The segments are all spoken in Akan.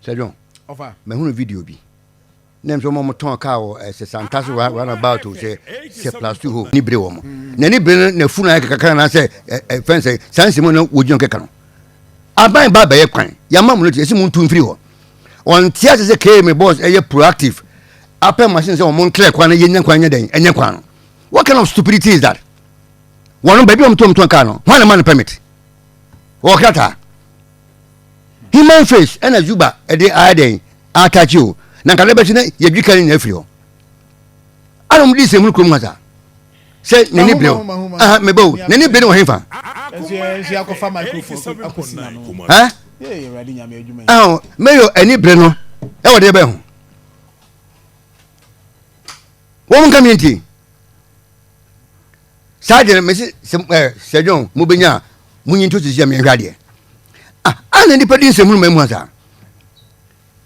John. Me hu video bi. Nem so mo ton car o se santas run about to say plus 2 ho ni bre wo mo. Na ni bre na fu na kaka na say fence sanse mo na wojon keka no. Aban ba ba ye kwan. Ya ma mo no esi mo ntu mfiri ho. On tia se ke me boss proactive. Apple machine say mo clear kwan na ye nyan kwan nya den enye kwan. What kind of stupidity is that? One baby om ton car no. One man permit. O kata. Human face and a zuba e dey aden attach you. Na ka lebeti na ye dwika ni na afiri ho. Anom di se mu krom maza. Say na ni bleo. Me bo. Na ni bleo henfa. Enzi akofa microphone akosina no. Eh ready nyame adwuma. Meyo ani bre no. E wo de be ho. Wo mun community. Saje me se John mu benya munyi to tisi me hwade. Ana ni pedin se mu memu asa.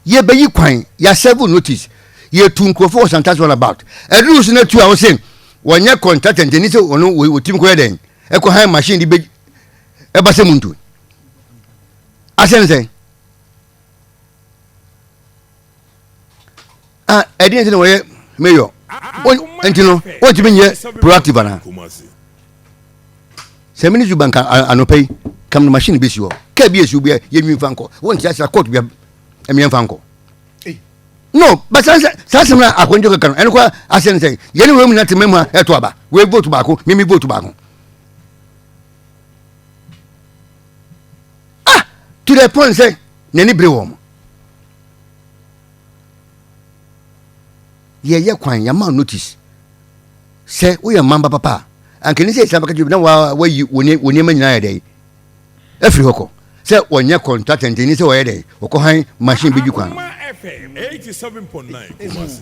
Ye bayi kwan ya serve notice ye tu nkrofo santas all about e rules na tu a wo say wonye contract ni say ono we tim ko eden e ko high machine di be e ba se muntu asen say edin say no we mayor entino o ti binye proactive ana se mini banka anopay kam no machine be si wo ka bi esu be ye nwi fanko won ti asa court bi emien fanko no but sasemna akonjo ka kan en kwa asen say yeni we mu na temem ha eto aba we vote baako mimi vote baako to the point say nani bre wo mo ye kwan ya ma notice say we ya mamba papa ankeni say sabaka jubi na wa yi woni ma nyina ya dai afiri hoko say wonye contract nteni say wo ya dai wo ko han machine bi ju kwan 87.9